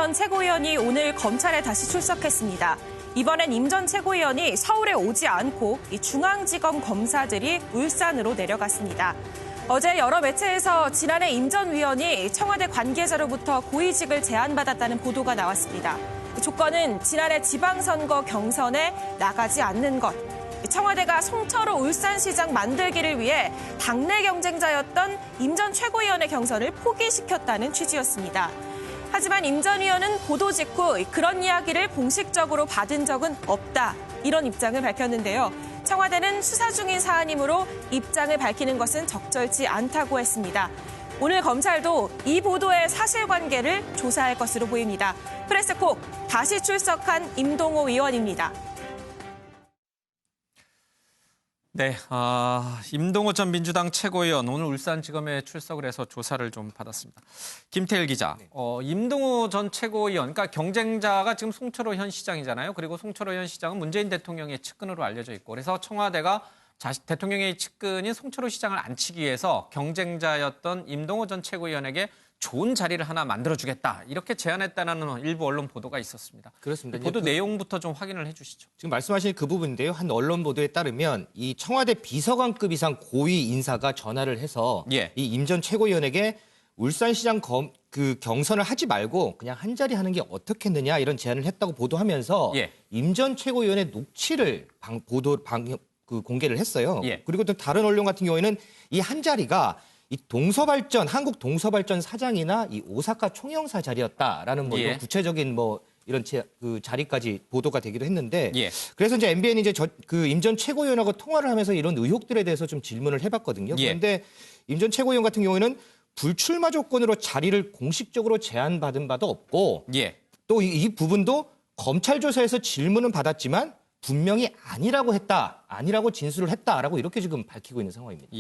전 최고위원이 오늘 검찰에 다시 출석했습니다. 이번엔 임 전 최고위원이 서울에 오지 않고 이 중앙지검 검사들이 울산으로 내려갔습니다. 어제 여러 매체에서 지난해 임 전 위원이 청와대 관계자로부터 고위직을 제안받았다는 보도가 나왔습니다. 조건은 지난해 지방선거 경선에 나가지 않는 것. 청와대가 송철호 울산시장 만들기를 위해 당내 경쟁자였던 임 전 최고위원의 경선을 포기시켰다는 취지였습니다. 하지만 임 전 의원은 보도 직후 그런 이야기를 공식적으로 받은 적은 없다. 이런 입장을 밝혔는데요. 청와대는 수사 중인 사안이므로 입장을 밝히는 것은 적절치 않다고 했습니다. 오늘 검찰도 이 보도의 사실관계를 조사할 것으로 보입니다. 프레스콕 다시 출석한 임동호 의원입니다. 네, 임동호 전 민주당 최고위원 오늘 울산지검에 출석을 해서 조사를 좀 받았습니다. 김태일 기자, 임동호 전 최고위원, 그러니까 경쟁자가 지금 송철호 현 시장이잖아요. 그리고 송철호 현 시장은 문재인 대통령의 측근으로 알려져 있고, 그래서 청와대가 대통령의 측근인 송철호 시장을 앉히기 위해서 경쟁자였던 임동호 전 최고위원에게 좋은 자리를 하나 만들어주겠다. 이렇게 제안했다는 일부 언론 보도가 있었습니다. 그렇습니다. 보도 내용부터 좀 확인을 해주시죠. 지금 말씀하신 그 부분인데요. 한 언론 보도에 따르면 이 청와대 비서관급 이상 고위 인사가 전화를 해서 이 임 전 최고위원에게 울산시장 경선을 하지 말고 그냥 한 자리 하는 게 어떻겠느냐 이런 제안을 했다고 보도하면서 임 전 최고위원의 녹취를 공개를 했어요. 그리고 또 다른 언론 같은 경우에는 이 한 자리가 이 동서발전, 한국 동서발전 사장이나 이 오사카 총영사 자리였다라는 이런 구체적인 이런 자리까지 보도가 되기도 했는데 그래서 이제 MBN이 이제 임 전 최고위원하고 통화를 하면서 이런 의혹들에 대해서 좀 질문을 해봤거든요. 그런데 임 전 최고위원 같은 경우에는 불출마 조건으로 자리를 공식적으로 제안받은 바도 없고 또 이 부분도 검찰 조사에서 질문은 받았지만 분명히 아니라고 진술을 했다라고 이렇게 지금 밝히고 있는 상황입니다.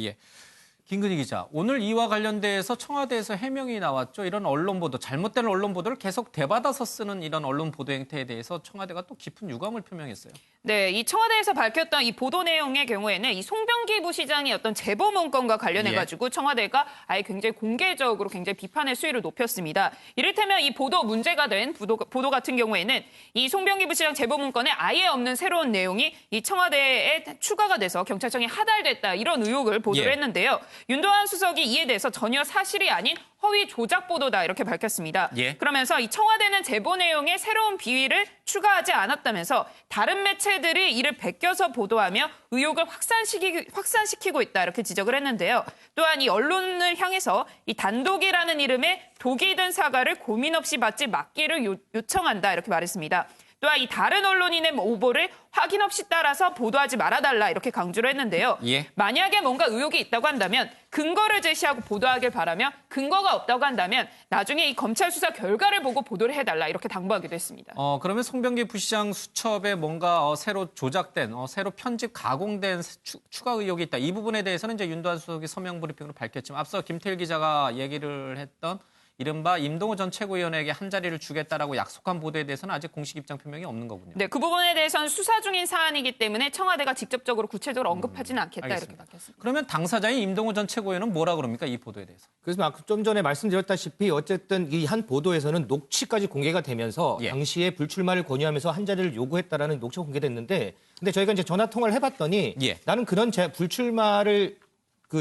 김근희 기자, 오늘 이와 관련돼서 청와대에서 해명이 나왔죠. 이런 언론 보도, 잘못된 언론 보도를 계속 되받아서 쓰는 이런 언론 보도 행태에 대해서 청와대가 또 깊은 유감을 표명했어요. 네, 이 청와대에서 밝혔던 이 보도 내용의 경우에는 이 송병기 부시장의 어떤 제보 문건과 관련해가지고 청와대가 아예 굉장히 공개적으로 굉장히 비판의 수위를 높였습니다. 이를테면 이 보도 문제가 된 보도 같은 경우에는 이 송병기 부시장 제보 문건에 아예 없는 새로운 내용이 이 청와대에 추가가 돼서 경찰청에 하달됐다 이런 의혹을 보도를 했는데요. 윤도한 수석이 이에 대해서 전혀 사실이 아닌 허위 조작 보도다 이렇게 밝혔습니다. 그러면서 이 청와대는 제보 내용에 새로운 비위를 추가하지 않았다면서 다른 매체들이 이를 베껴서 보도하며 의혹을 확산시키고 있다 이렇게 지적을 했는데요. 또한 이 언론을 향해서 이 단독이라는 이름의 독이 든 사과를 고민 없이 받지 말기를 요청한다 이렇게 말했습니다. 또한 이 다른 언론인의 오보를 확인 없이 따라서 보도하지 말아달라 이렇게 강조를 했는데요. 만약에 뭔가 의혹이 있다고 한다면 근거를 제시하고 보도하길 바라며 근거가 없다고 한다면 나중에 이 검찰 수사 결과를 보고 보도를 해달라 이렇게 당부하기도 했습니다. 그러면 송병기 부시장 수첩에 뭔가 새로 조작된, 새로 편집 가공된 추가 의혹이 있다. 이 부분에 대해서는 이제 윤도한 수석이 서명 브리핑으로 밝혔지만 앞서 김태일 기자가 얘기를 했던 이른바 임동호 전 최고위원에게 한 자리를 주겠다라고 약속한 보도에 대해서는 아직 공식 입장 표명이 없는 거군요. 네, 그 부분에 대해서는 수사 중인 사안이기 때문에 청와대가 직접적으로 구체적으로 언급하지는 않겠다 알겠습니다. 이렇게 밝혔습니다. 그러면 당사자인 임동호 전 최고위원은 뭐라 그럽니까? 이 보도에 대해서. 그래서 좀 전에 말씀드렸다시피 어쨌든 이 한 보도에서는 녹취까지 공개가 되면서 당시에 불출마를 권유하면서 한 자리를 요구했다라는 녹취가 공개됐는데 근데 저희가 이제 전화 통화를 해봤더니 나는 그런 불출마를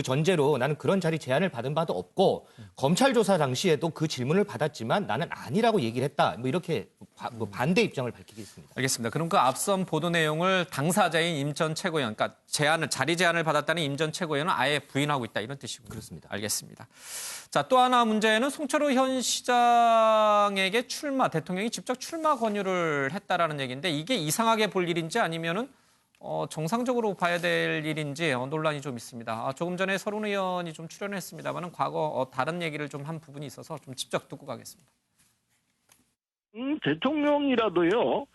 전제로 나는 그런 자리 제안을 받은 바도 없고 검찰 조사 당시에도 그 질문을 받았지만 나는 아니라고 얘기를 했다. 이렇게 반대 입장을 밝히고 있습니다. 알겠습니다. 그럼 그 앞선 보도 내용을 당사자인 임 전 최고위원, 그러니까 자리 제안을 받았다는 임 전 최고위원은 아예 부인하고 있다 이런 뜻이군요. 그렇습니다. 알겠습니다. 자, 또 하나 문제는 송철호 현 시장에게 대통령이 직접 출마 권유를 했다라는 얘기인데 이게 이상하게 볼 일인지 아니면은 정상적으로 봐야 될 일인지 논란이 좀 있습니다. 조금 전에 서른 의원이 좀 출연했습니다만 과거 다른 얘기를 좀 한 부분이 있어서 좀 직접 듣고 가겠습니다. 대통령이라도요.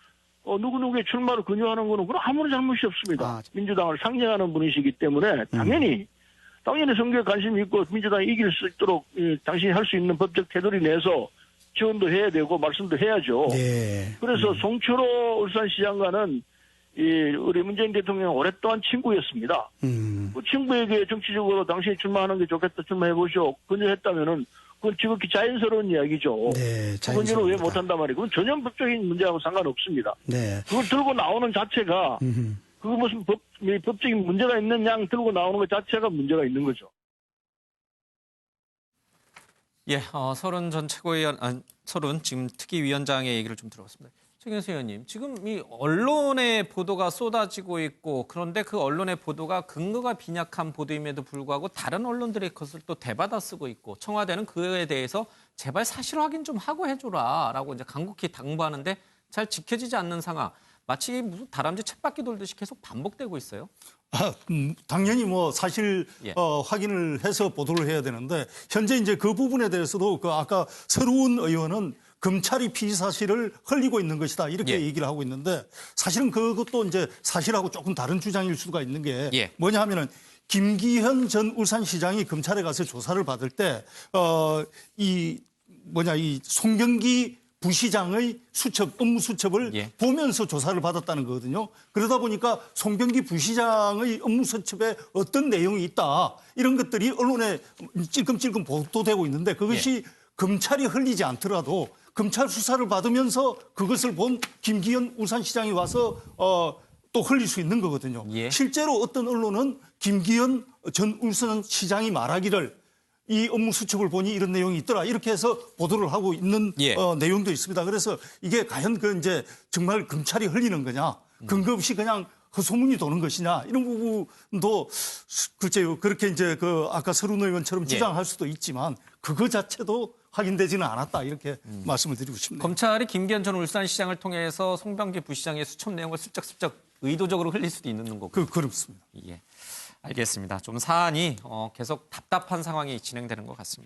누구누구의 출마를 권유하는 거는 그건 아무런 잘못이 없습니다. 민주당을 상징하는 분이시기 때문에 당연히 선거에 관심이 있고 민주당이 이길 수 있도록 당신이 할 수 있는 법적 태도를 내서 지원도 해야 되고 말씀도 해야죠. 그래서 송철호 울산시장과는 우리 문재인 대통령 오랫동안 친구였습니다. 그 친구에게 정치적으로 당신이 출마하는 게 좋겠다, 출마해보시오. 권유했다면은 그건 지극히 자연스러운 이야기죠. 네, 그건지는 왜 자연스럽습니다. 못한단 말이에요. 그건 전혀 법적인 문제하고 상관없습니다. 네. 그걸 들고 나오는 자체가 그거 무슨 법적인 문제가 있는 양 들고 나오는 것 자체가 문제가 있는 거죠. 예, 서른 전 최고위원, 서른 지금 특위위원장의 얘기를 좀 들어봤습니다. 최경수 의원님, 지금 이 언론의 보도가 쏟아지고 있고 그런데 그 언론의 보도가 근거가 빈약한 보도임에도 불구하고 다른 언론들의 것을 또 대받아 쓰고 있고 청와대는 그에 대해서 제발 사실 확인 좀 하고 해줘라라고 이제 간곡히 당부하는데 잘 지켜지지 않는 상황. 마치 무슨 다람쥐 쳇바퀴 돌듯이 계속 반복되고 있어요. 당연히 뭐 사실 예. 확인을 해서 보도를 해야 되는데 현재 이제 그 부분에 대해서도 그 아까 서르운 의원은 검찰이 피의 사실을 흘리고 있는 것이다 이렇게 예. 얘기를 하고 있는데 사실은 그것도 이제 사실하고 조금 다른 주장일 수가 있는 게 예. 뭐냐 하면은 김기현 전 울산시장이 검찰에 가서 조사를 받을 때 이 송병기 부시장의 수첩, 업무 수첩을 예. 보면서 조사를 받았다는 거거든요. 그러다 보니까 송병기 부시장의 업무 수첩에 어떤 내용이 있다. 이런 것들이 언론에 찔끔찔끔 보도되고 있는데 그것이 검찰이 흘리지 않더라도 검찰 수사를 받으면서 그것을 본 김기현 울산시장이 와서 또 흘릴 수 있는 거거든요. 예. 실제로 어떤 언론은 김기현 전 울산시장이 말하기를 이 업무 수첩을 보니 이런 내용이 있더라. 이렇게 해서 보도를 하고 있는 예. 내용도 있습니다. 그래서 이게 과연 그 이제 정말 검찰이 흘리는 거냐, 근거 없이 그냥 소문이 도는 것이냐 이런 부분도 글쎄요 그렇게 이제 그 아까 서른 의원처럼 주장할 수도 있지만 그거 자체도 확인되지는 않았다 이렇게 말씀을 드리고 싶네요. 검찰이 김기현 전 울산시장을 통해서 송병기 부시장의 수첩 내용을 슬쩍슬쩍 의도적으로 흘릴 수도 있는 거고. 그렇습니다. 예, 알겠습니다. 좀 사안이 계속 답답한 상황이 진행되는 것 같습니다.